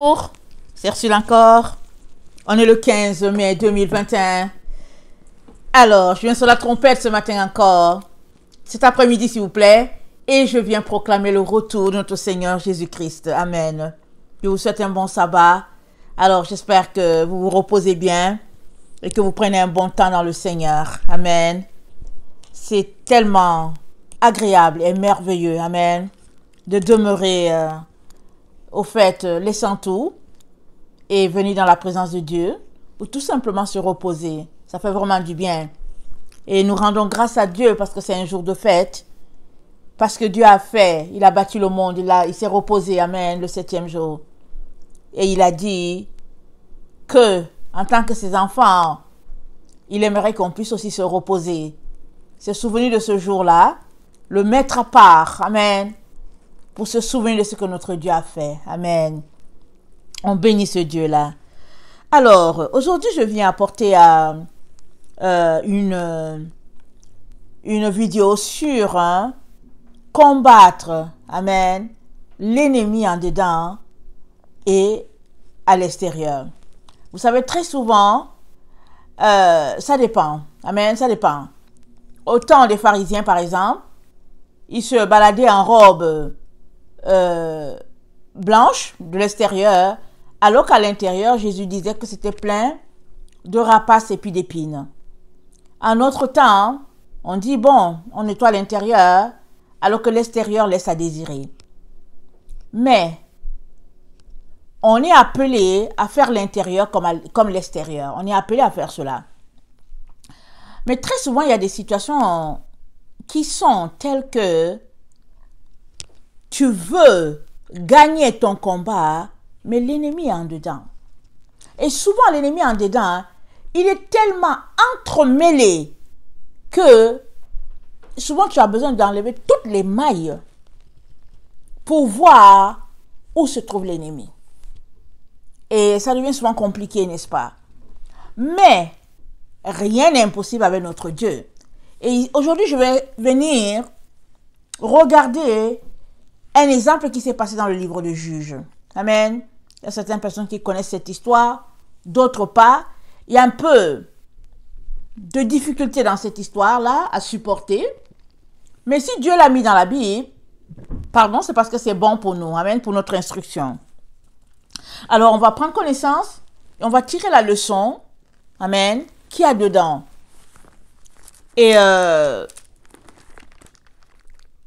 Bonjour, c'est Ursule encore. On est le 15 mai 2021. Alors, je viens sur la trompette ce matin encore. Cet après-midi, s'il vous plaît. Et je viens proclamer le retour de notre Seigneur Jésus-Christ. Amen. Je vous souhaite un bon sabbat. Alors, j'espère que vous vous reposez bien et que vous prenez un bon temps dans le Seigneur. Amen. C'est tellement agréable et merveilleux. Amen. De demeurer au fait, laissant tout et venir dans la présence de Dieu ou tout simplement se reposer. Ça fait vraiment du bien. Et nous rendons grâce à Dieu parce que c'est un jour de fête. Parce que Dieu a fait, il a bâti le monde, il s'est reposé, amen, le 7e jour. Et il a dit que, en tant que ses enfants, il aimerait qu'on puisse aussi se reposer. Se souvenir de ce jour-là, le mettre à part, amen, pour se souvenir de ce que notre Dieu a fait. Amen. On bénit ce Dieu-là. Alors, aujourd'hui, je viens apporter une vidéo sur combattre, amen, l'ennemi en dedans et à l'extérieur. Vous savez, très souvent, ça dépend. Amen, ça dépend. Au temps des pharisiens, par exemple, ils se baladaient en robe blanche de l'extérieur, alors qu'à l'intérieur, Jésus disait que c'était plein de rapaces et puis d'épines. En notre temps, on dit, bon, on nettoie l'intérieur, alors que l'extérieur laisse à désirer. Mais, on est appelé à faire l'intérieur comme l'extérieur. On est appelé à faire cela. Mais très souvent, il y a des situations qui sont telles que tu veux gagner ton combat, mais l'ennemi est en dedans. Et souvent, l'ennemi en dedans, il est tellement entremêlé que souvent, tu as besoin d'enlever toutes les mailles pour voir où se trouve l'ennemi. Et ça devient souvent compliqué, n'est-ce pas? Mais rien n'est impossible avec notre Dieu. Et aujourd'hui, je vais venir regarder un exemple qui s'est passé dans le livre de Juges. Amen. Il y a certaines personnes qui connaissent cette histoire, d'autres pas. Il y a un peu de difficulté dans cette histoire-là à supporter. Mais si Dieu l'a mis dans la Bible, pardon, c'est parce que c'est bon pour nous. Amen, pour notre instruction. Alors, on va prendre connaissance et on va tirer la leçon. Amen. Qu'il y a dedans. Et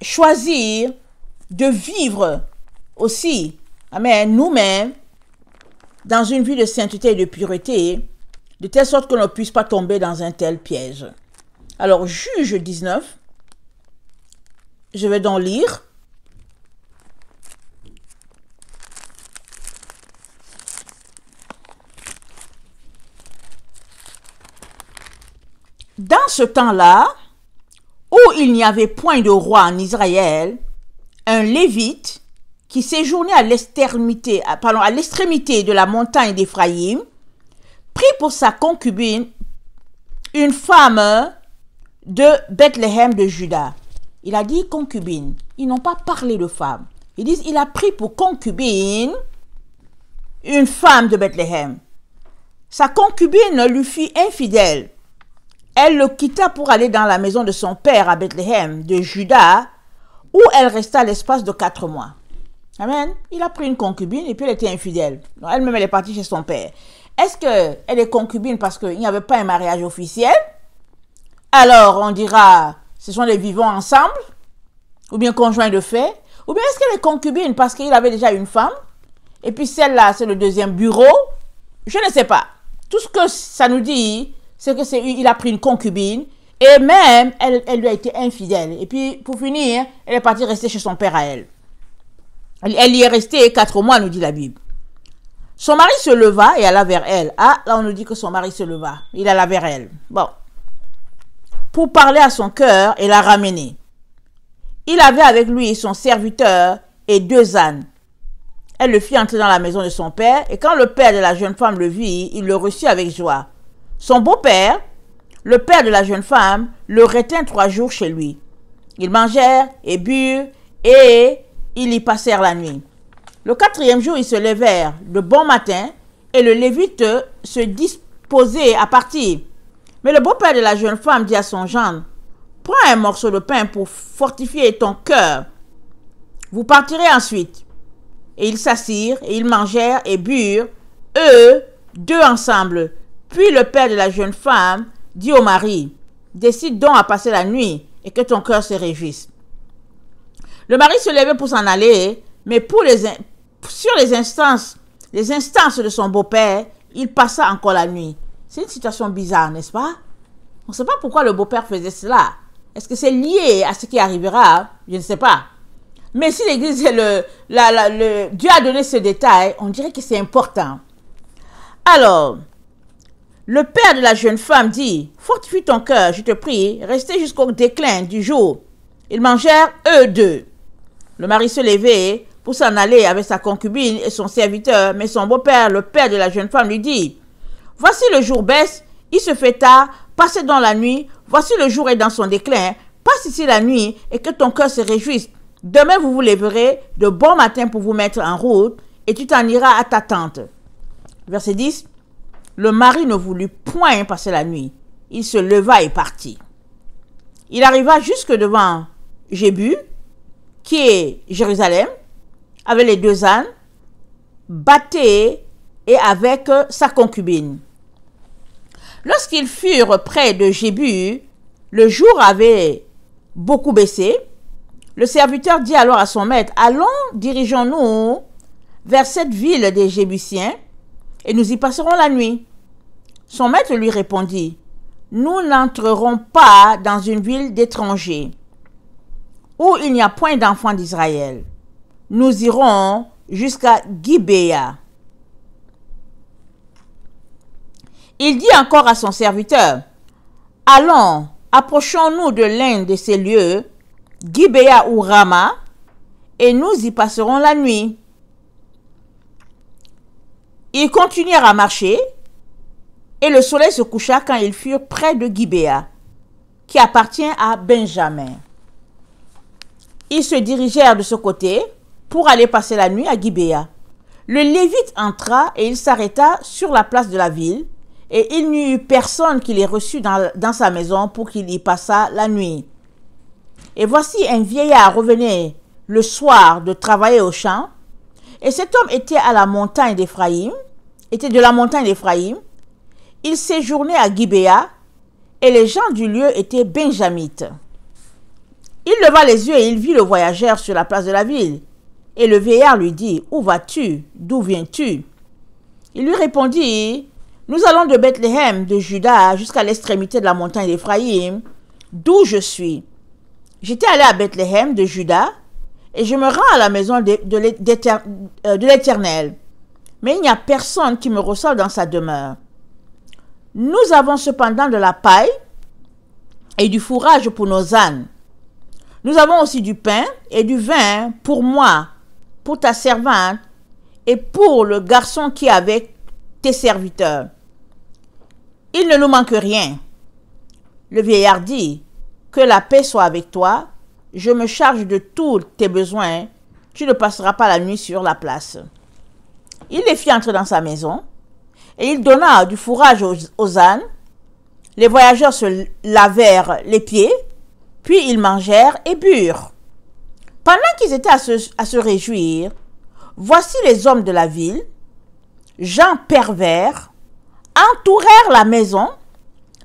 choisir de vivre aussi, amen, nous-mêmes, dans une vie de sainteté et de pureté, de telle sorte qu'on ne puisse pas tomber dans un tel piège. Alors, Juge 19, je vais donc lire. Dans ce temps-là, où il n'y avait point de roi en Israël, un Lévite qui séjournait à l'extrémité de la montagne d'Éphraïm prit pour sa concubine une femme de Bethléem de Juda. Il a dit concubine. Ils n'ont pas parlé de femme. Ils disent il a pris pour concubine une femme de Bethléem. Sa concubine lui fit infidèle. Elle le quitta pour aller dans la maison de son père à Bethléem de Juda, où elle resta l'espace de 4 mois. Amen. Il a pris une concubine et puis elle était infidèle. Elle-même, elle est partie chez son père. Est-ce qu'elle est concubine parce qu'il n'y avait pas un mariage officiel? Alors, on dira, ce sont des vivants ensemble, ou bien conjoints de fait, ou bien est-ce qu'elle est concubine parce qu'il avait déjà une femme, et puis celle-là, c'est le deuxième bureau? Je ne sais pas. Tout ce que ça nous dit, c'est qu'il a pris une concubine, et même, elle lui a été infidèle. Et puis, pour finir, elle est partie rester chez son père à elle. Elle y est restée 4 mois, nous dit la Bible. Son mari se leva et alla vers elle. Ah, là, on nous dit que son mari se leva. Il alla vers elle. Bon. Pour parler à son cœur et la ramener. Il avait avec lui son serviteur et 2 ânes. Elle le fit entrer dans la maison de son père, et quand le père de la jeune femme le vit, il le reçut avec joie. Son beau-père, le père de la jeune femme, le retint 3 jours chez lui. Ils mangèrent et burent, et ils y passèrent la nuit. Le 4e jour, ils se levèrent de bon matin et le Lévite se disposait à partir. Mais le beau-père de la jeune femme dit à son gendre, « Prends un morceau de pain pour fortifier ton cœur. Vous partirez ensuite. » Et ils s'assirent et ils mangèrent et burent, eux deux ensemble. Puis le père de la jeune femme dit au mari, « Décide donc à passer la nuit et que ton cœur se réjouisse. » Le mari se levait pour s'en aller, mais sur les instances de son beau-père, il passa encore la nuit. C'est une situation bizarre, n'est-ce pas? On ne sait pas pourquoi le beau-père faisait cela. Est-ce que c'est lié à ce qui arrivera? Je ne sais pas. Mais si l'Église, Dieu a donné ce détail, on dirait que c'est important. Alors, le père de la jeune femme dit, « Fortifie ton cœur, je te prie, restez jusqu'au déclin du jour. » Ils mangèrent eux deux. Le mari se levait pour s'en aller avec sa concubine et son serviteur, mais son beau-père, le père de la jeune femme, lui dit, « Voici le jour baisse, il se fait tard, passez dans la nuit, voici le jour est dans son déclin, passe ici la nuit et que ton cœur se réjouisse. Demain vous vous lèverez de bon matin pour vous mettre en route et tu t'en iras à ta tente. » Verset 10, le mari ne voulut point passer la nuit, il se leva et partit. Il arriva jusque devant Jébu, qui est Jérusalem, avec les deux ânes, batté et avec sa concubine. Lorsqu'ils furent près de Jébu, le jour avait beaucoup baissé. Le serviteur dit alors à son maître, « Allons, dirigeons-nous vers cette ville des Jébusiens, et nous y passerons la nuit. » Son maître lui répondit, « Nous n'entrerons pas dans une ville d'étrangers, où il n'y a point d'enfants d'Israël. Nous irons jusqu'à Gibéa. » Il dit encore à son serviteur, « Allons, approchons-nous de l'un de ces lieux, Gibéa ou Rama, et nous y passerons la nuit. » Ils continuèrent à marcher, et le soleil se coucha quand ils furent près de Gibéa, qui appartient à Benjamin. Ils se dirigèrent de ce côté pour aller passer la nuit à Gibéa. Le Lévite entra et il s'arrêta sur la place de la ville, et il n'y eut personne qui les reçut dans sa maison pour qu'il y passât la nuit. Et voici un vieillard revenait le soir de travailler au champ, et cet homme était de la montagne d'Éphraïm. Il séjournait à Gibéa, et les gens du lieu étaient benjamites. Il leva les yeux et il vit le voyageur sur la place de la ville. Et le vieillard lui dit, « Où vas-tu? D'où viens-tu? » Il lui répondit, « Nous allons de Bethléem, de Juda, jusqu'à l'extrémité de la montagne d'Éphraïm, d'où je suis. J'étais allé à Bethléem de Juda, et je me rends à la maison de l'Éternel. Mais il n'y a personne qui me reçoive dans sa demeure. Nous avons cependant de la paille et du fourrage pour nos ânes. Nous avons aussi du pain et du vin pour moi, pour ta servante et pour le garçon qui est avec tes serviteurs. Il ne nous manque rien. » Le vieillard dit, « Que la paix soit avec toi, je me charge de tous tes besoins, tu ne passeras pas la nuit sur la place. » Il les fit entrer dans sa maison, et il donna du fourrage aux ânes. Les voyageurs se lavèrent les pieds, puis ils mangèrent et burent. Pendant qu'ils étaient à se réjouir, voici les hommes de la ville, gens pervers, entourèrent la maison,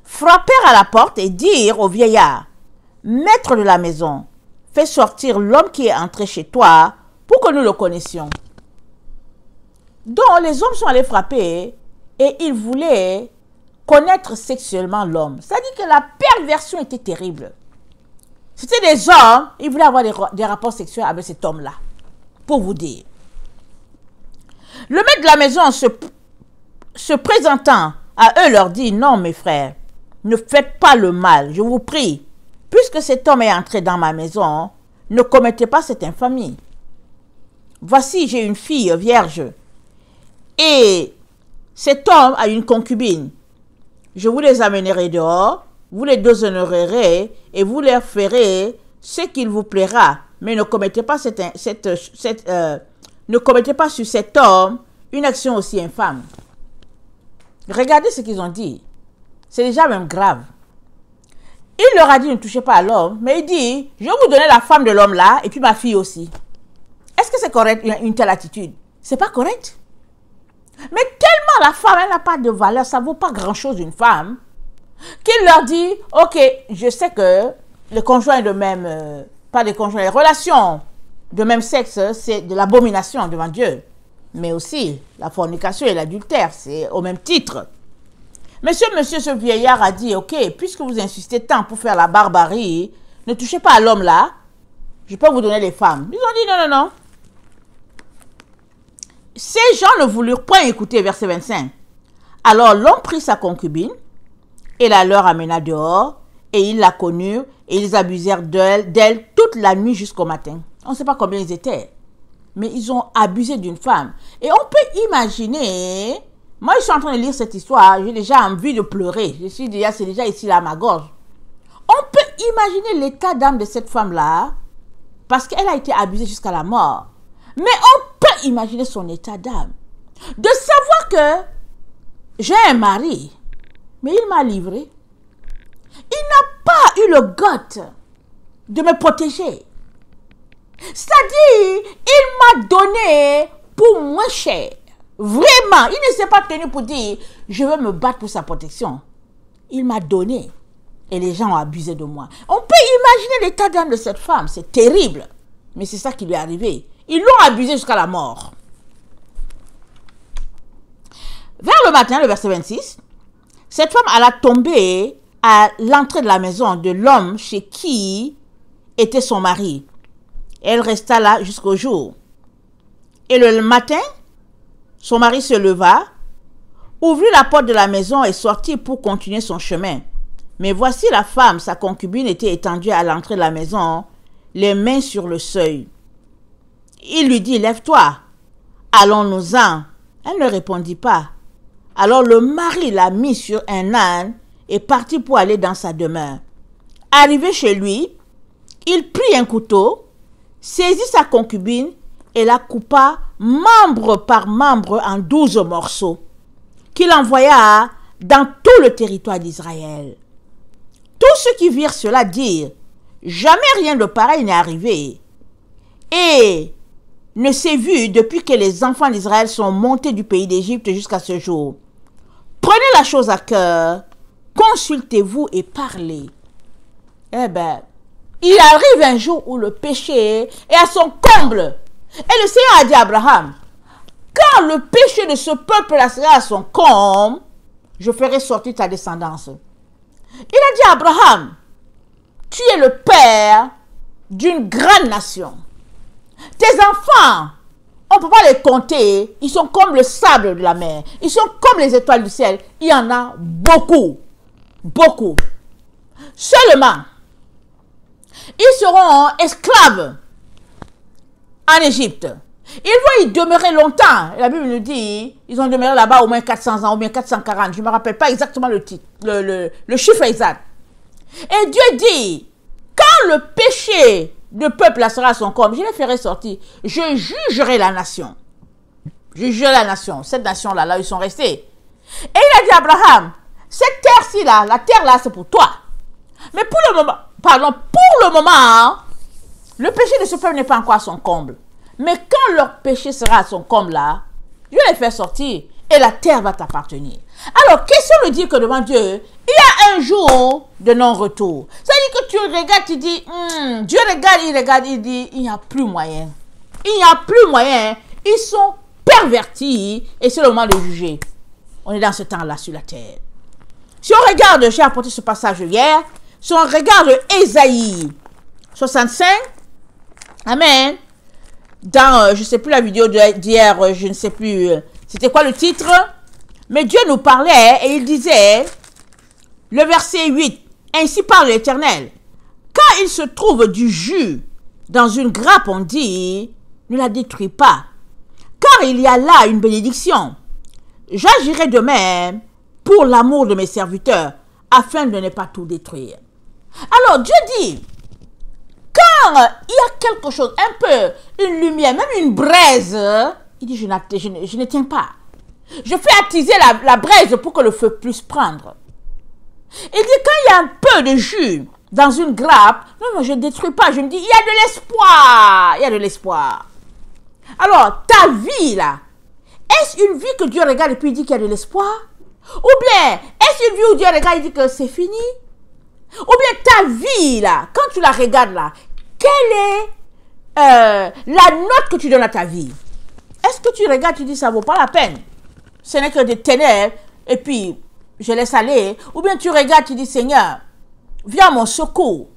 frappèrent à la porte et dirent au vieillard, « Maître de la maison, fais sortir l'homme qui est entré chez toi pour que nous le connaissions. » Donc les hommes sont allés frapper et ils voulaient connaître sexuellement l'homme. C'est-à-dire que la perversion était terrible. C'était des hommes, ils voulaient avoir des rapports sexuels avec cet homme-là, pour vous dire. Le maître de la maison, se présentant à eux, leur dit, « Non, mes frères, ne faites pas le mal, je vous prie. Puisque cet homme est entré dans ma maison, ne commettez pas cette infamie. Voici, j'ai une fille vierge, et cet homme a une concubine. Je vous les amènerai dehors, vous les déshonorerez et vous leur ferez ce qu'il vous plaira, mais ne commettez pas ne commettez pas sur cet homme une action aussi infâme. Regardez ce qu'ils ont dit. C'est déjà même grave. Il leur a dit, ne touchez pas à l'homme, mais il dit, je vais vous donner la femme de l'homme là, et puis ma fille aussi. Est-ce que c'est correct, une telle attitude? C'est pas correct. Mais tellement la femme, elle n'a pas de valeur, ça ne vaut pas grand-chose une femme, qu'il leur dit, ok, je sais que les conjoints de même, pas les conjoints, les relations de même sexe, c'est de l'abomination devant Dieu. Mais aussi, la fornication et l'adultère, c'est au même titre. Monsieur, ce vieillard a dit, ok, puisque vous insistez tant pour faire la barbarie, ne touchez pas à l'homme là, je peux vous donner les femmes. Ils ont dit, non, non, non. Ces gens ne voulurent point écouter, verset 25. Alors l'homme prit sa concubine, et la leur amena dehors, et ils la connurent, et ils abusèrent d'elle toute la nuit jusqu'au matin. On ne sait pas combien ils étaient, mais ils ont abusé d'une femme. Et on peut imaginer, moi je suis en train de lire cette histoire, j'ai déjà envie de pleurer, c'est déjà ici là à ma gorge. On peut imaginer l'état d'âme de cette femme-là, parce qu'elle a été abusée jusqu'à la mort. Mais on peut imaginer son état d'âme. De savoir que j'ai un mari, mais il m'a livré. Il n'a pas eu le goût de me protéger. C'est-à-dire, il m'a donné pour moins cher. Vraiment, il ne s'est pas tenu pour dire, je veux me battre pour sa protection. Il m'a donné. Et les gens ont abusé de moi. On peut imaginer l'état d'âme de cette femme. C'est terrible. Mais c'est ça qui lui est arrivé. Ils l'ont abusé jusqu'à la mort. Vers le matin, le verset 26, cette femme alla tomber à l'entrée de la maison de l'homme chez qui était son mari. Elle resta là jusqu'au jour. Et le matin, son mari se leva, ouvrit la porte de la maison et sortit pour continuer son chemin. Mais voici la femme, sa concubine, était étendue à l'entrée de la maison, les mains sur le seuil. Il lui dit, lève-toi, allons-nous-en. Elle ne répondit pas. Alors le mari l'a mis sur un âne et partit pour aller dans sa demeure. Arrivé chez lui, il prit un couteau, saisit sa concubine et la coupa membre par membre en 12 morceaux, qu'il envoya dans tout le territoire d'Israël. Tous ceux qui virent cela dirent, jamais rien de pareil n'est arrivé. Et ne s'est vu depuis que les enfants d'Israël sont montés du pays d'Égypte jusqu'à ce jour. Prenez la chose à cœur, consultez-vous et parlez. Eh bien, il arrive un jour où le péché est à son comble. Et le Seigneur a dit à Abraham, quand le péché de ce peuple-là sera à son comble, je ferai sortir ta descendance. Il a dit à Abraham, tu es le père d'une grande nation. Tes enfants, on ne peut pas les compter, ils sont comme le sable de la mer, ils sont comme les étoiles du ciel, il y en a beaucoup, beaucoup. Seulement, ils seront esclaves en Égypte. Ils vont y demeurer longtemps. La Bible nous dit, ils ont demeuré là-bas au moins 400 ans, ou bien 440. Je ne me rappelle pas exactement le chiffre exact. Et Dieu dit, quand le péché du peuple là sera à son comble, je les ferai sortir. Je jugerai la nation. Je jugerai la nation. Cette nation-là, là où ils sont restés. Et il a dit à Abraham, cette terre-ci là, la terre là, c'est pour toi. Mais pour le moment, le péché de ce peuple n'est pas encore à son comble. Mais quand leur péché sera à son comble là, je vais les faire sortir et la terre va t'appartenir. Alors, question de dire que devant Dieu, il y a un jour de non-retour. C'est-à-dire que tu regardes, tu dis, Dieu regarde, il dit, il n'y a plus moyen. Il n'y a plus moyen. Ils sont pervertis et c'est le moment de juger. On est dans ce temps-là sur la terre. Si on regarde, j'ai apporté ce passage hier, si on regarde Ésaïe 65, amen, dans, je ne sais plus la vidéo d'hier, je ne sais plus, c'était quoi le titre, mais Dieu nous parlait et il disait, le verset 8, ainsi parle l'Éternel, quand il se trouve du jus dans une grappe, on dit, ne la détruis pas, car il y a là une bénédiction. J'agirai de même pour l'amour de mes serviteurs, afin de ne pas tout détruire. Alors Dieu dit, quand il y a quelque chose, un peu, une lumière, même une braise, il dit, je ne tiens pas. Je fais attiser la braise pour que le feu puisse prendre. Il dit, quand il y a un peu de jus dans une grappe, non, je ne détruis pas. Je me dis, il y a de l'espoir. Il y a de l'espoir. Alors, ta vie, là, est-ce une vie que Dieu regarde et puis il dit qu'il y a de l'espoir? Ou bien, est-ce une vie où Dieu regarde et dit que c'est fini? Ou bien ta vie, là, quand tu la regardes, là, quelle est la note que tu donnes à ta vie? Est-ce que tu regardes, tu dis, ça ne vaut pas la peine? Ce n'est que des ténèbres, et puis, je laisse aller. Ou bien tu regardes, tu dis, Seigneur, viens à mon secours.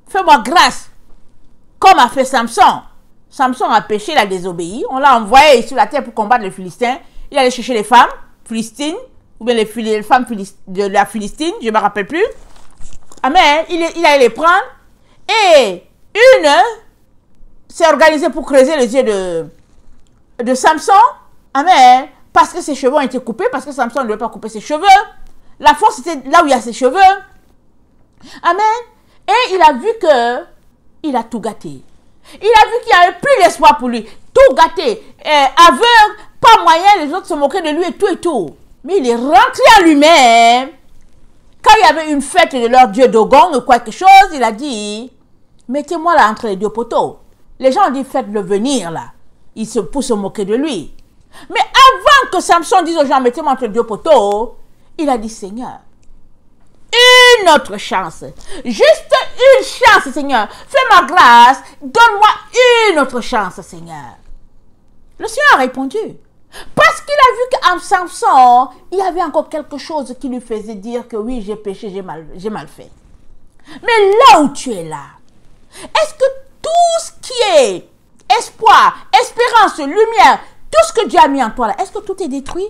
Fais-moi grâce. Comme a fait Samson. Samson a péché, il a désobéi. On l'a envoyé sur la terre pour combattre les Philistins. Il allait chercher les femmes philistines, ou bien les femmes de la Philistine, je ne me rappelle plus. Amen. Il allait les prendre. Et une s'est organisée pour creuser les yeux de Samson. Amen. Parce que ses cheveux ont été coupés, parce que Samson ne devait pas couper ses cheveux. La force était là où il y a ses cheveux. Amen. Et il a vu que il a tout gâté. Il a vu qu'il n'y avait plus d'espoir pour lui. Tout gâté. Aveugle, pas moyen, les autres se moquaient de lui et tout et tout. Mais il est rentré en lui-même. Quand il y avait une fête de leur dieu Dogon ou quelque chose, il a dit, mettez-moi là entre les deux poteaux. Les gens ont dit, faites-le venir là. Pour se moquer de lui. Mais avant que Samson dise aux gens, mettez-moi entre les deux poteaux, il a dit, Seigneur, une autre chance. Juste une chance, Seigneur. Fais-moi grâce. Donne-moi une autre chance, Seigneur. Le Seigneur a répondu. Parce qu'il a vu qu'en Samson, il y avait encore quelque chose qui lui faisait dire que oui, j'ai péché, j'ai mal fait. Mais là où tu es là, est-ce que tout ce qui est espoir, espérance, lumière, tout ce que Dieu a mis en toi là, est-ce que tout est détruit?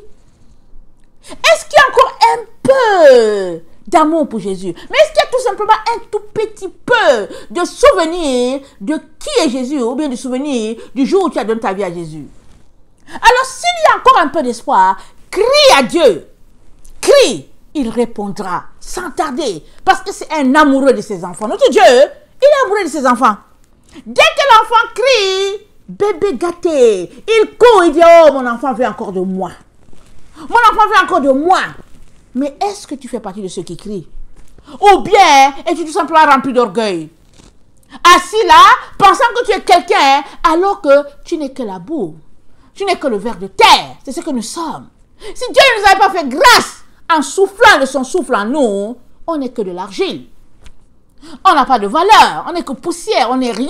Est-ce qu'il y a encore un peu d'amour pour Jésus? Mais est-ce qu'il y a tout simplement un tout petit peu de souvenir de qui est Jésus, ou bien de souvenir du jour où tu as donné ta vie à Jésus? Alors s'il y a encore un peu d'espoir, crie à Dieu. Crie, il répondra sans tarder, parce que c'est un amoureux de ses enfants. Notre Dieu, il est amoureux de ses enfants. Dès que l'enfant crie, bébé gâté, il court, il dit, oh mon enfant veut encore de moi. Mon enfant veut encore de moi. Mais est-ce que tu fais partie de ceux qui crient? Ou bien es-tu tout simplement rempli d'orgueil? Assis là, pensant que tu es quelqu'un, alors que tu n'es que la boue. Tu n'es que le ver de terre. C'est ce que nous sommes. Si Dieu ne nous avait pas fait grâce en soufflant de son souffle en nous, on n'est que de l'argile. On n'a pas de valeur. On n'est que poussière. On n'est rien.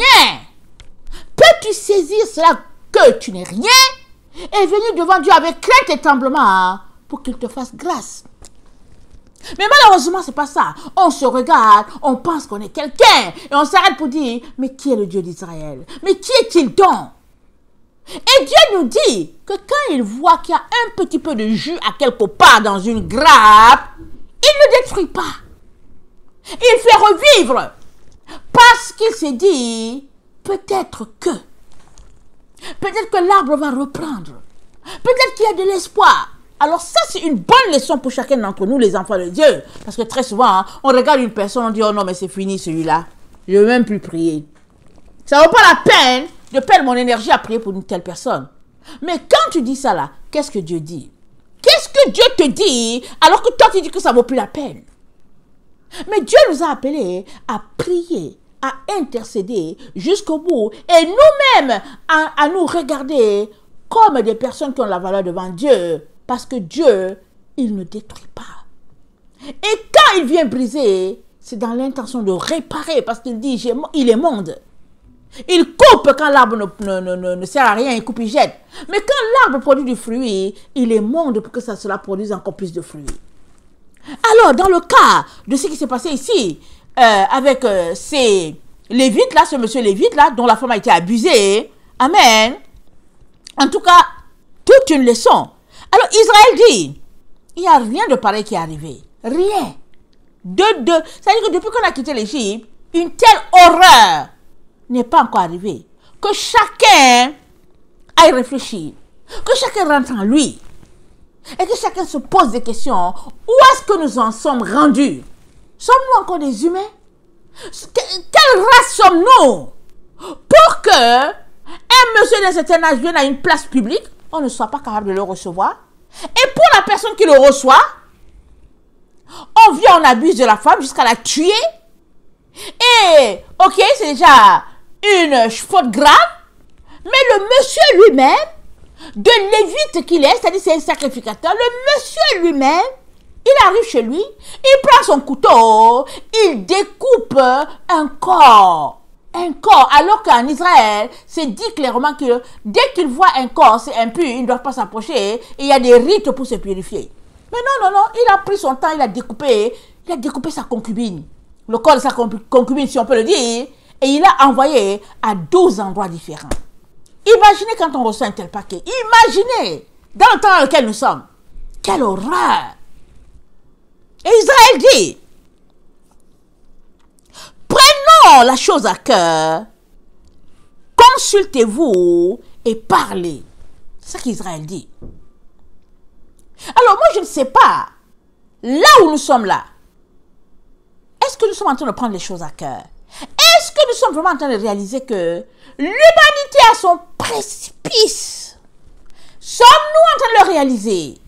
Peux-tu saisir cela que tu n'es rien et venir devant Dieu avec crainte et tremblement pour qu'il te fasse grâce? Mais malheureusement, c'est pas ça. On se regarde, on pense qu'on est quelqu'un et on s'arrête pour dire, mais qui est le Dieu d'Israël? Mais qui est-il donc? Et Dieu nous dit que quand il voit qu'il y a un petit peu de jus à quelque part dans une grappe, il ne détruit pas. Il fait revivre. Parce qu'il s'est dit, peut-être que l'arbre va reprendre. Peut-être qu'il y a de l'espoir. Alors ça, c'est une bonne leçon pour chacun d'entre nous, les enfants de Dieu. Parce que très souvent, on regarde une personne, on dit, oh non, mais c'est fini celui-là. Je ne veux même plus prier. Ça ne vaut pas la peine de perdre mon énergie à prier pour une telle personne. Mais quand tu dis ça là, qu'est-ce que Dieu dit? Qu'est-ce que Dieu te dit alors que toi tu dis que ça ne vaut plus la peine? Mais Dieu nous a appelés à prier, à intercéder jusqu'au bout. Et nous-mêmes, à nous regarder comme des personnes qui ont la valeur devant Dieu. Parce que Dieu, il ne détruit pas. Et quand il vient briser, c'est dans l'intention de réparer. Parce qu'il dit, il est monde. Il coupe quand l'arbre ne sert à rien, il coupe, il jette. Mais quand l'arbre produit du fruit, il est monde pour que cela produise encore plus de fruits. Alors, dans le cas de ce qui s'est passé ici, avec ces Lévites là, ce monsieur Lévite là, dont la femme a été abusée, amen. En tout cas, toute une leçon. Alors, Israël dit, il n'y a rien de pareil qui est arrivé. Rien. C'est-à-dire que depuis qu'on a quitté l'Égypte, une telle horreur n'est pas encore arrivée. Que chacun aille réfléchir. Que chacun rentre en lui. Et que chacun se pose des questions. Où est-ce que nous en sommes rendus? Sommes-nous encore des humains? Quelle race sommes-nous? pour que un monsieur d'un certain âge vienne à une place publique, on ne soit pas capable de le recevoir. Et pour la personne qui le reçoit, on vient, on abuse de la femme jusqu'à la tuer. Et, ok, c'est déjà une faute grave, mais le monsieur lui-même, de lévite qu'il est, c'est-à-dire c'est un sacrificateur, le monsieur lui-même, il arrive chez lui, il prend son couteau, il découpe un corps. Un corps, alors qu'en Israël, c'est dit clairement que dès qu'il voit un corps, c'est impur, ils ne doivent pas s'approcher, et il y a des rites pour se purifier. Mais non, il a pris son temps, il a découpé sa concubine, le corps de sa concubine, si on peut le dire, et il l'a envoyé à 12 endroits différents. Imaginez quand on reçoit un tel paquet, imaginez, dans le temps dans lequel nous sommes, quelle horreur! Et Israël dit, prenons la chose à cœur, consultez-vous et parlez. C'est ça qu'Israël dit. Alors moi je ne sais pas, là où nous sommes là, est-ce que nous sommes en train de prendre les choses à cœur? Est-ce que nous sommes vraiment en train de réaliser que l'humanité a son précipice? Sommes-nous en train de le réaliser?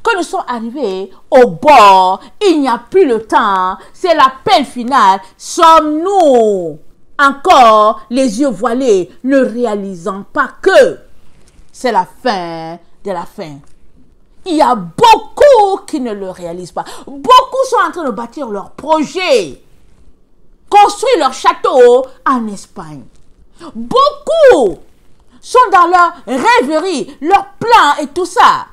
Que nous sommes arrivés au bord, il n'y a plus le temps, c'est la peine finale. Sommes-nous encore les yeux voilés, ne réalisant pas que c'est la fin de la fin? Il y a beaucoup qui ne le réalisent pas. Beaucoup sont en train de bâtir leur projet, construire leur château en Espagne. Beaucoup sont dans leur rêverie, leur plan et tout ça.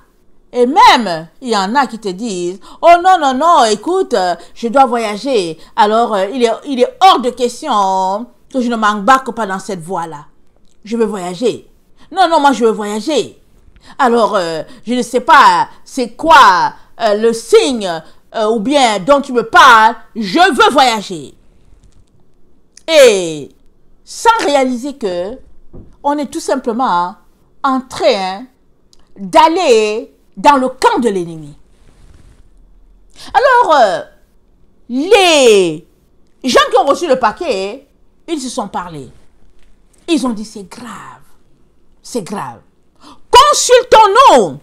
Et même, il y en a qui te disent, oh non, écoute, je dois voyager. Alors, il est hors de question que je ne m'embarque pas dans cette voie-là. Je veux voyager. Non, moi je veux voyager. Alors, je ne sais pas c'est quoi le signe ou bien dont tu me parles, je veux voyager. Et sans réaliser que on est tout simplement en train d'aller dans le camp de l'ennemi. Alors, les gens qui ont reçu le paquet, ils se sont parlé. Ils ont dit, c'est grave. C'est grave. Consultons-nous.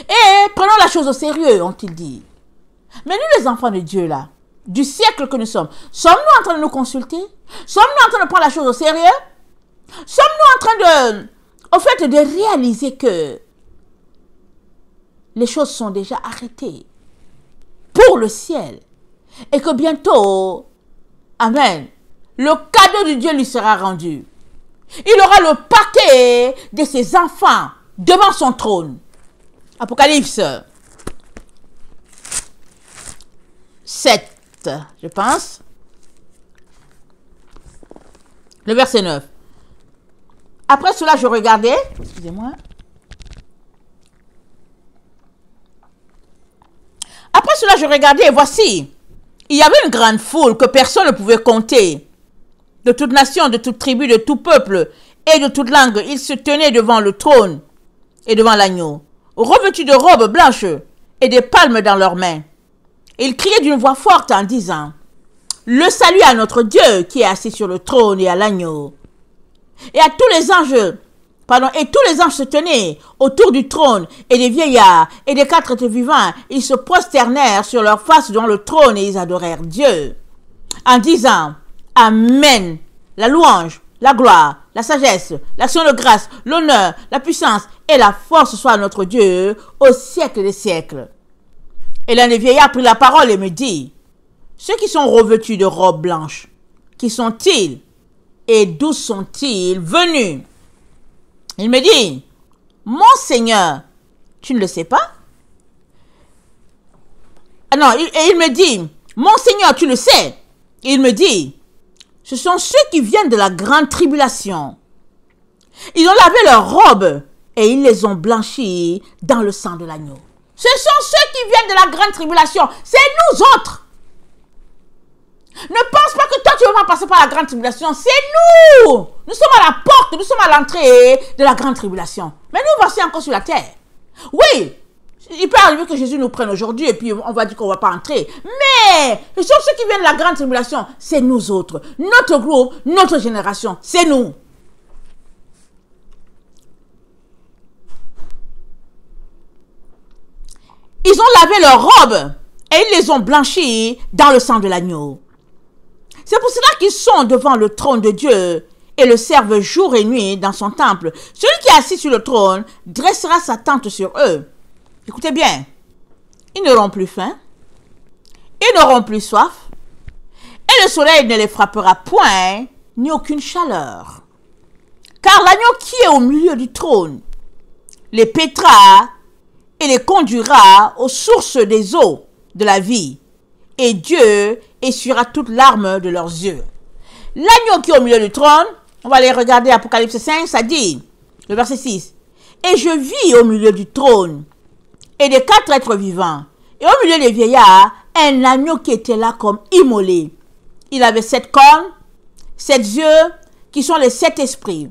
Et prenons la chose au sérieux, ont-ils dit. Mais nous, les enfants de Dieu, là, du siècle que nous sommes-nous en train de nous consulter? Sommes-nous en train de prendre la chose au sérieux? Sommes-nous en train de réaliser que les choses sont déjà arrêtées pour le ciel et que bientôt, amen, le cadeau de Dieu lui sera rendu. Il aura le paquet de ses enfants devant son trône. Apocalypse 7, je pense. Le verset 9. Après cela, je regardais, excusez-moi. Après cela, je regardais et voici, il y avait une grande foule que personne ne pouvait compter. De toute nation, de toute tribu, de tout peuple et de toute langue, ils se tenaient devant le trône et devant l'agneau, revêtus de robes blanches et des palmes dans leurs mains. Ils criaient d'une voix forte en disant, « Le salut à notre Dieu qui est assis sur le trône et à l'agneau. » Et tous les anges se tenaient autour du trône, et des vieillards et des 4 êtres vivants, ils se prosternèrent sur leur face devant le trône et ils adorèrent Dieu, en disant, Amen, la louange, la gloire, la sagesse, l'action de grâce, l'honneur, la puissance et la force soient à notre Dieu au siècle des siècles. Et l'un des vieillards prit la parole et me dit, ceux qui sont revêtus de robes blanches, qui sont-ils et d'où sont-ils venus? Il me dit, mon Seigneur, tu ne le sais pas? Ah non, il me dit, mon Seigneur, tu le sais. Il me dit, ce sont ceux qui viennent de la grande tribulation. Ils ont lavé leurs robes et ils les ont blanchis dans le sang de l'agneau. Ce sont ceux qui viennent de la grande tribulation. C'est nous autres. Ne pense pas que toi tu ne vas pas passer par la grande tribulation. C'est nous. Nous sommes à la porte, nous sommes à l'entrée de la grande tribulation. Mais nous voici encore sur la terre. Oui, Il peut arriver que Jésus nous prenne aujourd'hui et puis on va dire qu'on ne va pas entrer. Mais ce sont ceux qui viennent de la grande tribulation, c'est nous autres. Notre groupe, notre génération, c'est nous. Ils ont lavé leurs robes et ils les ont blanchies dans le sang de l'agneau. C'est pour cela qu'ils sont devant le trône de Dieu et le servent jour et nuit dans son temple. Celui qui est assis sur le trône dressera sa tente sur eux. Écoutez bien, ils n'auront plus faim, ils n'auront plus soif, et le soleil ne les frappera point, ni aucune chaleur. Car l'agneau qui est au milieu du trône les paîtra et les conduira aux sources des eaux de la vie, et Dieu essuiera toute larme de leurs yeux. L'agneau qui est au milieu du trône, on va aller regarder Apocalypse 5, ça dit, le verset 6, « Et je vis au milieu du trône, et des 4 êtres vivants, et au milieu des vieillards, un agneau qui était là comme immolé. Il avait 7 cornes, 7 yeux, qui sont les 7 esprits.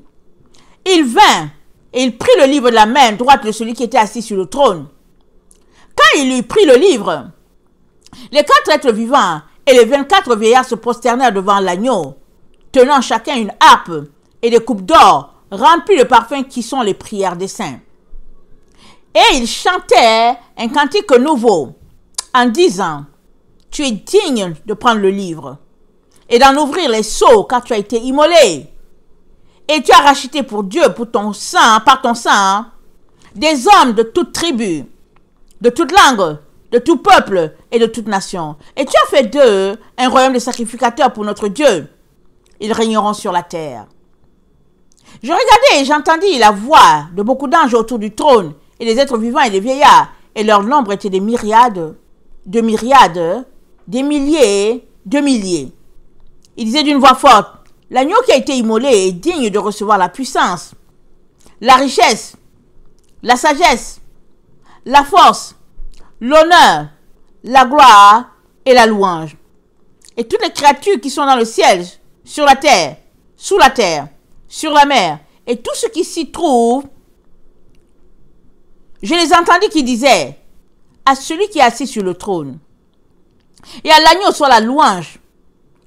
Il vint, et il prit le livre de la main droite de celui qui était assis sur le trône. Quand il eut pris le livre, les 4 êtres vivants et les 24 vieillards se prosternèrent devant l'agneau, tenant chacun une harpe et des coupes d'or remplies de parfums qui sont les prières des saints. Et ils chantaient un cantique nouveau en disant, « Tu es digne de prendre le livre et d'en ouvrir les sceaux car tu as été immolé. Et tu as racheté pour Dieu, pour ton sang, par ton sang, des hommes de toute tribu, de toute langue, de tout peuple et de toute nation. Et tu as fait d'eux un royaume de sacrificateurs pour notre Dieu. Ils régneront sur la terre. » Je regardais et j'entendis la voix de beaucoup d'anges autour du trône, et des êtres vivants et des vieillards, et leur nombre était des myriades, des milliers, de milliers. Ils disaient d'une voix forte, « L'agneau qui a été immolé est digne de recevoir la puissance, la richesse, la sagesse, la force, l'honneur, la gloire et la louange. » Et toutes les créatures qui sont dans le ciel, sur la terre, sous la terre, sur la mer, et tout ce qui s'y trouve, je les entendis qui disaient, à celui qui est assis sur le trône, et à l'agneau soit la louange,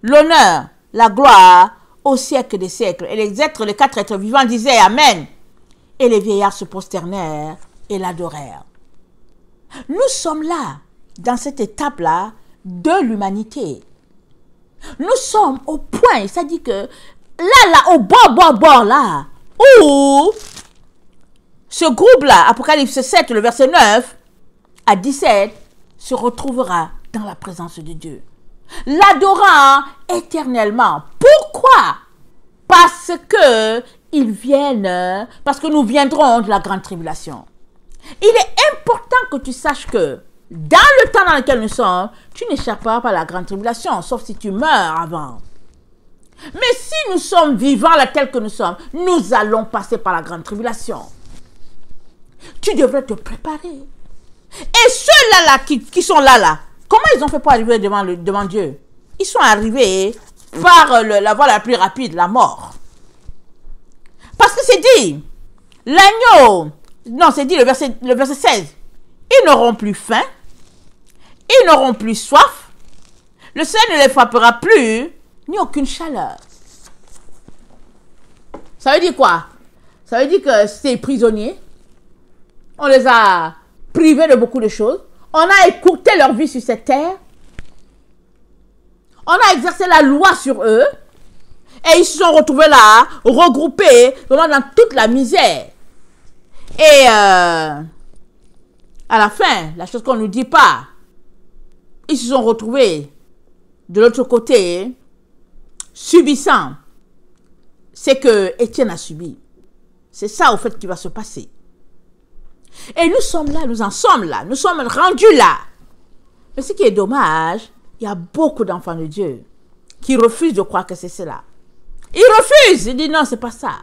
l'honneur, la gloire, au siècle des siècles. Et les 4 êtres vivants disaient Amen. Et les vieillards se prosternèrent et l'adorèrent. Nous sommes là, dans cette étape-là, de l'humanité. Nous sommes au point, ça dit que, là, au bord, là, où ce groupe-là, Apocalypse 7, le verset 9 à 17, se retrouvera dans la présence de Dieu, l'adorant éternellement. Pourquoi? Parce que nous viendrons de la grande tribulation. Il est important que tu saches que dans le temps dans lequel nous sommes, tu n'échapperas pas à la grande tribulation, sauf si tu meurs avant. Mais si nous sommes vivants là tels que nous sommes, nous allons passer par la grande tribulation. Tu devrais te préparer. Et ceux-là qui sont là, comment ils ont fait pour arriver devant Dieu? Ils sont arrivés par la voie la plus rapide, la mort. Parce que c'est dit, l'agneau, non, c'est dit le verset 16, ils n'auront plus faim, ils n'auront plus soif, le soleil ne les frappera plus, ni aucune chaleur. Ça veut dire quoi? Ça veut dire que ces prisonniers, on les a privés de beaucoup de choses, on a écourté leur vie sur cette terre, on a exercé la loi sur eux, et ils se sont retrouvés là, regroupés, vraiment dans toute la misère. Et à la fin, la chose qu'on ne nous dit pas, ils se sont retrouvés de l'autre côté, subissant ce que Étienne a subi. C'est ça, au fait, qui va se passer. Et nous sommes là, nous en sommes là, nous sommes rendus là. Mais ce qui est dommage, il y a beaucoup d'enfants de Dieu qui refusent de croire que c'est cela. Ils refusent, ils disent non, c'est pas ça.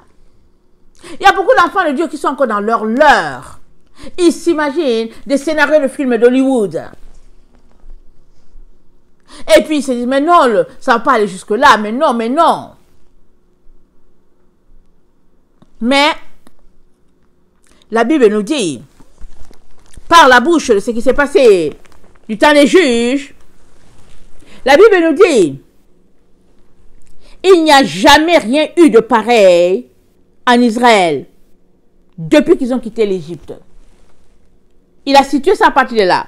Il y a beaucoup d'enfants de Dieu qui sont encore dans leur leurre. Ils s'imaginent des scénarios de films d'Hollywood. Et puis ils se disent, mais non, ça ne va pas aller jusque-là, mais non, mais non. Mais la Bible nous dit par la bouche de ce qui s'est passé du temps des juges, la Bible nous dit, il n'y a jamais rien eu de pareil en Israël depuis qu'ils ont quitté l'Égypte. Il a situé ça à partir de là.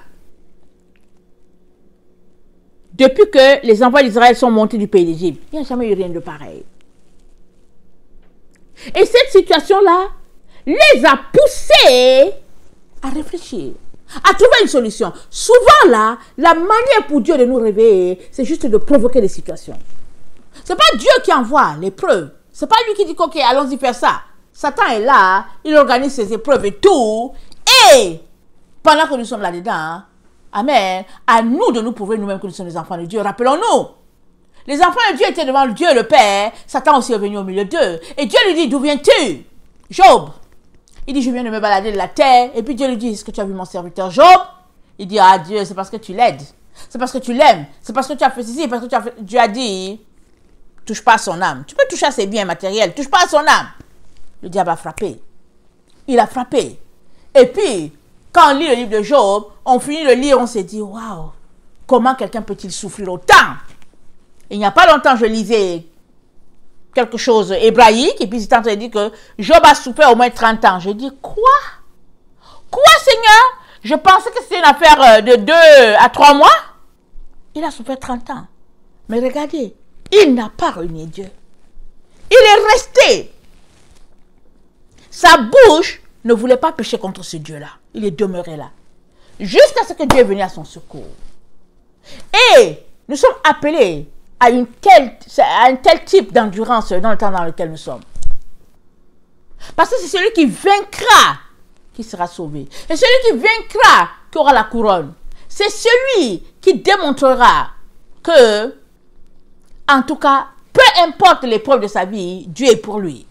Depuis que les envois d'Israël sont montés du pays d'Égypte, il n'y a jamais eu rien de pareil. Et cette situation-là les a poussés à réfléchir, à trouver une solution. Souvent là, la manière pour Dieu de nous réveiller, c'est juste de provoquer des situations. Ce n'est pas Dieu qui envoie l'épreuve. Ce n'est pas lui qui dit, ok, allons-y faire ça. Satan est là, il organise ses épreuves et tout. Et pendant que nous sommes là-dedans, amen, à nous de nous prouver nous-mêmes que nous sommes des enfants de Dieu. Rappelons-nous, les enfants de Dieu étaient devant Dieu le Père. Satan aussi est venu au milieu d'eux. Et Dieu lui dit, d'où viens-tu? Job. Il dit, je viens de me balader de la terre. Et puis Dieu lui dit, est-ce que tu as vu mon serviteur Job? Il dit, ah Dieu, c'est parce que tu l'aides. C'est parce que tu l'aimes. C'est parce que tu as fait ceci. Parce que tu as fait... Dieu a dit, touche pas à son âme. Tu peux toucher à ses biens matériels. Touche pas à son âme. Le diable a frappé. Il a frappé. Et puis, quand on lit le livre de Job, on finit de lire, on s'est dit, waouh, comment quelqu'un peut-il souffrir autant? Il n'y a pas longtemps, je lisais quelque chose hébraïque, et puis il est en train de dire que Job a souffert au moins 30 ans. Je dis, quoi? Quoi, Seigneur? Je pensais que c'était une affaire de 2 à 3 mois. Il a souffert 30 ans. Mais regardez, il n'a pas renié Dieu. Il est resté. Sa bouche ne voulait pas pécher contre ce Dieu-là. Il est demeuré là. Jusqu'à ce que Dieu est venu à son secours. Et nous sommes appelés à un tel type d'endurance dans le temps dans lequel nous sommes. Parce que c'est celui qui vaincra qui sera sauvé. C'est celui qui vaincra qui aura la couronne. C'est celui qui démontrera que, en tout cas, peu importe l'épreuve de sa vie, Dieu est pour lui.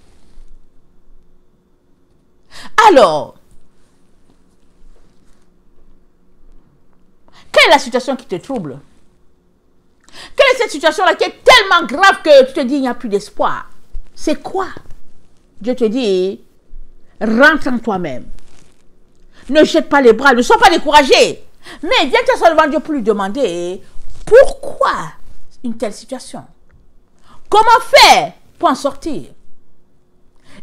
Alors, quelle est la situation qui te trouble? Quelle est cette situation-là qui est tellement grave que tu te dis il n'y a plus d'espoir? C'est quoi? Dieu te dit, rentre en toi-même. Ne jette pas les bras, ne sois pas découragé. Mais viens t'asseoir devant Dieu pour lui demander pourquoi une telle situation? Comment faire pour en sortir?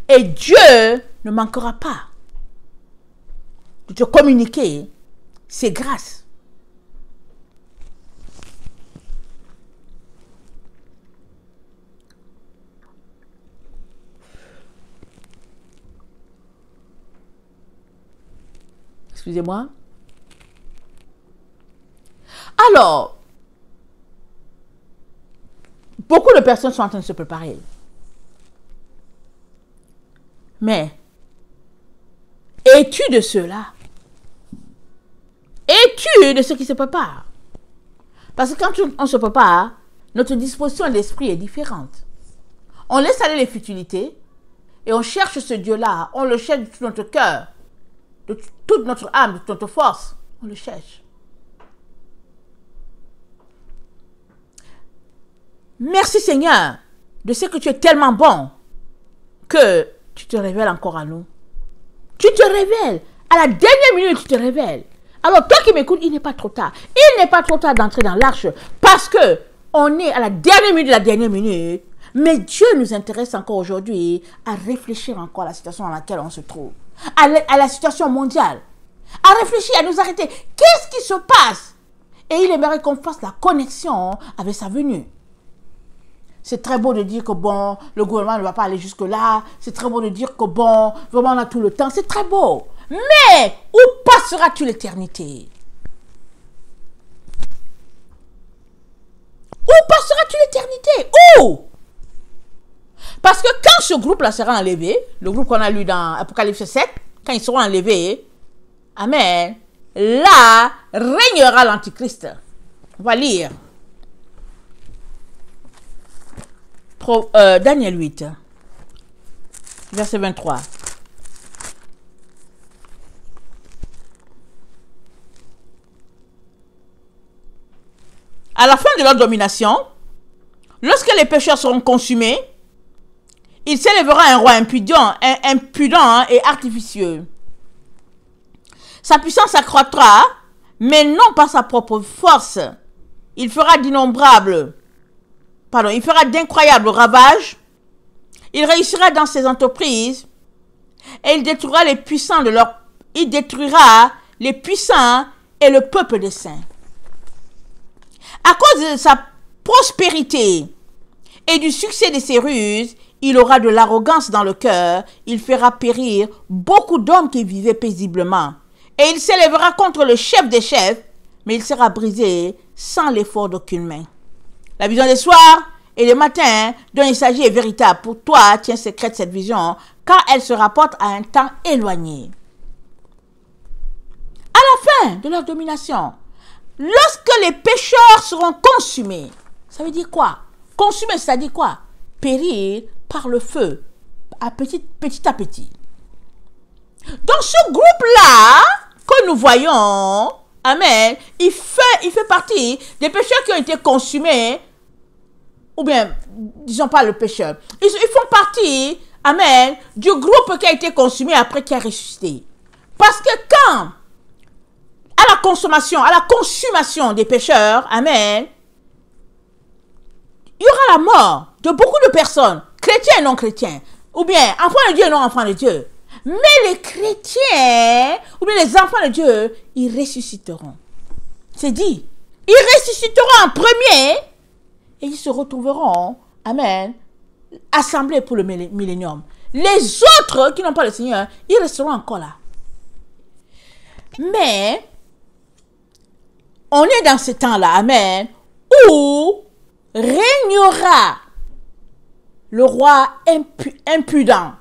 Et Dieu ne manquera pas de te communiquer ses grâces. Excusez-moi. Alors, beaucoup de personnes sont en train de se préparer. Mais, es-tu de ceux-là? Es-tu de ceux qui se préparent? Parce que quand on se prépare, notre disposition d'esprit est différente. On laisse aller les futilités et on cherche ce Dieu-là. On le cherche de tout notre cœur, de toute notre âme, de toute notre force. On le cherche. Merci Seigneur de ce que tu es tellement bon que tu te révèles encore à nous. Tu te révèles. À la dernière minute, tu te révèles. Alors, toi qui m'écoutes, il n'est pas trop tard. Il n'est pas trop tard d'entrer dans l'arche parce que on est à la dernière minute de la dernière minute. Mais Dieu nous intéresse encore aujourd'hui à réfléchir encore à la situation dans laquelle on se trouve. À la situation mondiale. À réfléchir, à nous arrêter. Qu'est-ce qui se passe? Et il aimerait qu'on fasse la connexion avec sa venue. C'est très beau de dire que bon, le gouvernement ne va pas aller jusque-là. C'est très beau de dire que bon, vraiment on a tout le temps. C'est très beau. Mais où passeras-tu l'éternité? Où passeras-tu l'éternité? Où? Parce que quand ce groupe-là sera enlevé, le groupe qu'on a lu dans Apocalypse 7, quand ils seront enlevés, amen, là régnera l'Antichrist. On va lire. Daniel 8, verset 23. À la fin de leur domination, lorsque les pécheurs seront consumés, il s'élèvera un roi impudent et artificieux. Sa puissance s'accroîtra, mais non par sa propre force. Il fera d'incroyables ravages. Il réussira dans ses entreprises et il détruira les puissants et le peuple des saints. À cause de sa prospérité et du succès de ses ruses, il aura de l'arrogance dans le cœur. Il fera périr beaucoup d'hommes qui vivaient paisiblement. Et il s'élèvera contre le chef des chefs, mais il sera brisé sans l'effort d'aucune main. La vision des soirs et des matins dont il s'agit est véritable. Pour toi, tiens secrète cette vision, car elle se rapporte à un temps éloigné. À la fin de leur domination, lorsque les pécheurs seront consumés, ça veut dire quoi? Consumés, ça dit quoi? Périr par le feu, petit à petit. Dans ce groupe-là que nous voyons, amen, il fait partie des pécheurs qui ont été consumés, ou bien, disons pas le pécheur, ils font partie, amen, du groupe qui a été consumé après qui a ressuscité. Parce que quand, à la consommation des pécheurs, amen, il y aura la mort de beaucoup de personnes, chrétiens et non chrétiens, ou bien enfants de Dieu et non enfants de Dieu. Mais les chrétiens, ou bien les enfants de Dieu, ils ressusciteront. C'est dit. Ils ressusciteront en premier et ils se retrouveront, amen, assemblés pour le millénium. Les autres qui n'ont pas le Seigneur, ils resteront encore là. Mais, on est dans ce temps-là, amen, où régnera le roi impudent.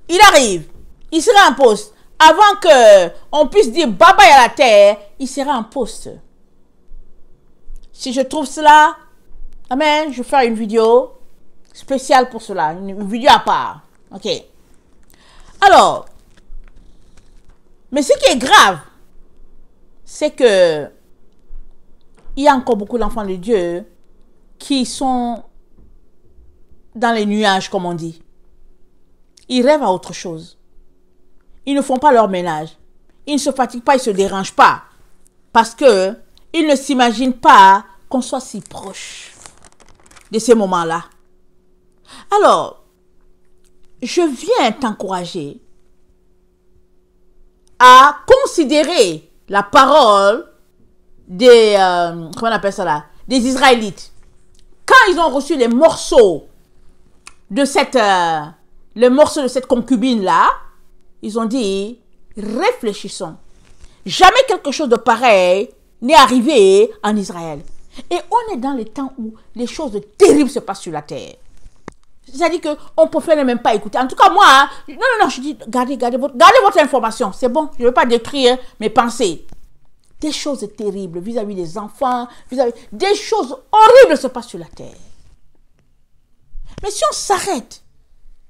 Il arrive, il sera en poste. Avant qu'on puisse dire bye bye à la terre, il sera en poste. Si je trouve cela, amen, je vais faire une vidéo spéciale pour cela, une vidéo à part. Ok. Alors, mais ce qui est grave, c'est que il y a encore beaucoup d'enfants de Dieu qui sont dans les nuages, comme on dit. Ils rêvent à autre chose. Ils ne font pas leur ménage. Ils ne se fatiguent pas, ils ne se dérangent pas. Parce que ils ne s'imaginent pas qu'on soit si proche de ces moments-là. Alors, je viens t'encourager à considérer la parole des, comment on appelle ça là, des Israélites. Quand ils ont reçu les morceaux de cette concubine-là, ils ont dit, réfléchissons. Jamais quelque chose de pareil n'est arrivé en Israël. Et on est dans les temps où les choses terribles se passent sur la terre. C'est-à-dire qu'on préfère même pas écouter. En tout cas, moi, non, je dis, gardez votre information. C'est bon, je ne veux pas détruire mes pensées. Des choses terribles vis-à-vis des enfants, des choses horribles se passent sur la terre. Mais si on s'arrête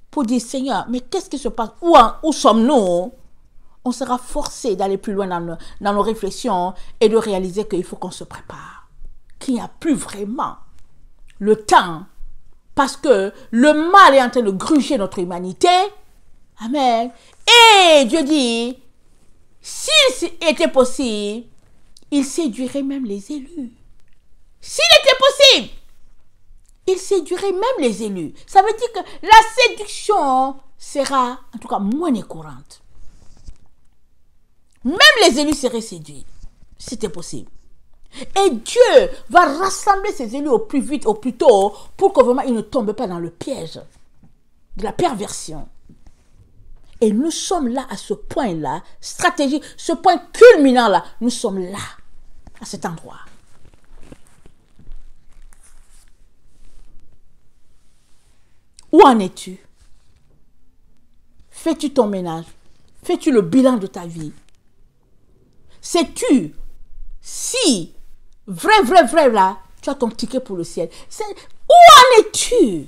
pour dire, Seigneur, mais qu'est-ce qui se passe? Où sommes-nous? On sera forcé d'aller plus loin dans nos réflexions et de réaliser qu'il faut qu'on se prépare. Qu'il n'y a plus vraiment le temps parce que le mal est en train de gruger notre humanité. Amen. Et Dieu dit, s'il était possible, il séduirait même les élus. S'il était possible, il séduirait même les élus. Ça veut dire que la séduction sera, en tout cas, moins courante. Même les élus seraient séduits, si c'était possible. Et Dieu va rassembler ces élus au plus vite, au plus tôt, pour que vraiment ils ne tombent pas dans le piège de la perversion. Et nous sommes là, à ce point-là, stratégique, ce point culminant-là, nous sommes là, à cet endroit. Où en es-tu? Fais-tu ton ménage? Fais-tu le bilan de ta vie? Sais-tu si, vrai, là, tu as ton ticket pour le ciel? Où en es-tu?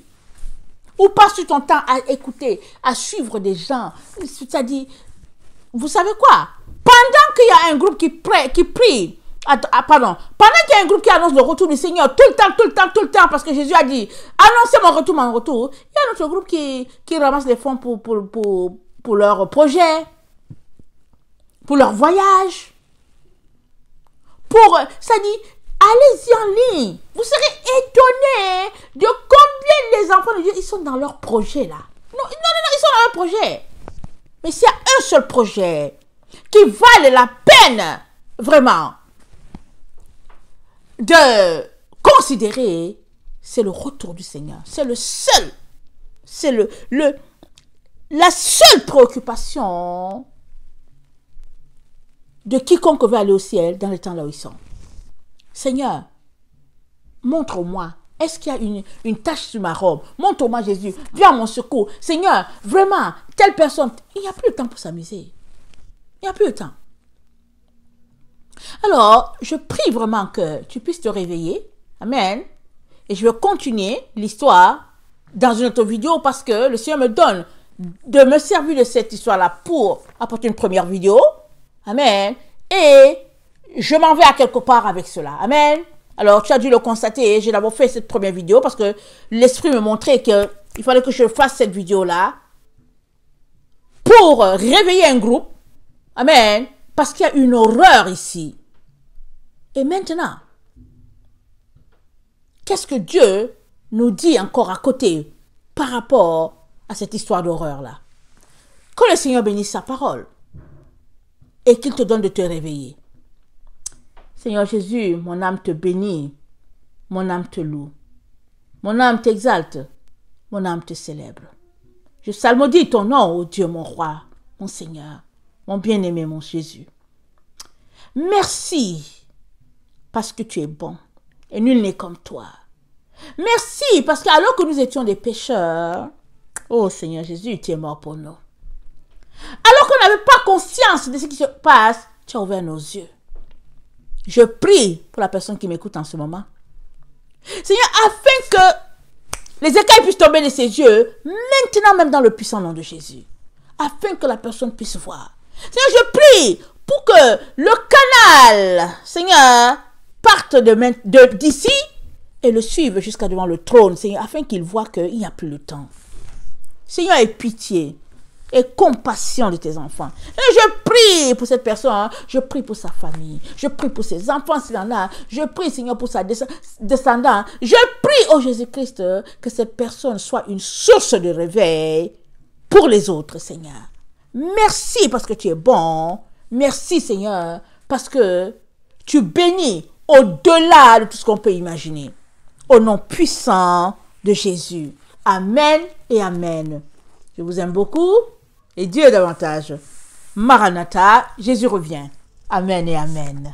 Ou passes-tu ton temps à écouter, à suivre des gens? C'est-à-dire, vous savez quoi? Pendant qu'il y a un groupe qui prie, pendant qu'il y a un groupe qui annonce le retour du Seigneur tout le temps, parce que Jésus a dit, annoncez mon retour, il y a un autre groupe qui ramasse les fonds pour leur projet. pour leur voyage. Ça dit, allez-y en ligne. Vous serez étonnés de combien les enfants de Dieu, ils sont dans leur projet là. Non, ils sont dans leur projet. Mais s'il y a un seul projet qui vale la peine, vraiment, de considérer, c'est le retour du Seigneur. C'est le seul, c'est la seule préoccupation de quiconque veut aller au ciel dans les temps là où ils sont. Seigneur, montre-moi. Est-ce qu'il y a une tache sur ma robe? Montre-moi Jésus. Viens à mon secours. Seigneur, vraiment, telle personne. Il n'y a plus le temps pour s'amuser. Il n'y a plus le temps. Alors, je prie vraiment que tu puisses te réveiller. Amen. Et je vais continuer l'histoire dans une autre vidéo parce que le Seigneur me donne de me servir de cette histoire-là pour apporter une première vidéo. Amen. Et je m'en vais à quelque part avec cela. Amen. Alors, tu as dû le constater. J'ai d'abord fait cette première vidéo parce que l'Esprit me montrait qu'il fallait que je fasse cette vidéo-là pour réveiller un groupe. Amen. Parce qu'il y a une horreur ici. Et maintenant, qu'est-ce que Dieu nous dit encore à côté par rapport à cette histoire d'horreur-là? Que le Seigneur bénisse sa parole et qu'il te donne de te réveiller. Seigneur Jésus, mon âme te bénit, mon âme te loue, mon âme t'exalte, mon âme te célèbre. Je psalmodie ton nom, ô Dieu, mon roi, mon Seigneur, mon bien-aimé, mon Jésus. Merci parce que tu es bon et nul n'est comme toi. Merci parce qu'alors que nous étions des pécheurs, ô Seigneur Jésus, tu es mort pour nous. Alors qu'on n'avait pas conscience de ce qui se passe, tu as ouvert nos yeux. Je prie pour la personne qui m'écoute en ce moment. Seigneur, afin que les écailles puissent tomber de ses yeux, maintenant même dans le puissant nom de Jésus. Afin que la personne puisse voir. Seigneur, je prie pour que le canal, Seigneur, parte d'ici et le suive jusqu'à devant le trône, Seigneur, afin qu'il voit qu'il n'y a plus le temps. Seigneur, aie pitié et compassion de tes enfants. Et je prie pour cette personne, je prie pour sa famille, je prie pour ses enfants s'il en a, je prie Seigneur pour sa descendance, je prie au Jésus-Christ que cette personne soit une source de réveil pour les autres, Seigneur. Merci parce que tu es bon, merci Seigneur parce que tu bénis au-delà de tout ce qu'on peut imaginer. Au nom puissant de Jésus. Amen et amen. Je vous aime beaucoup et Dieu davantage. Maranatha, Jésus revient. Amen et amen.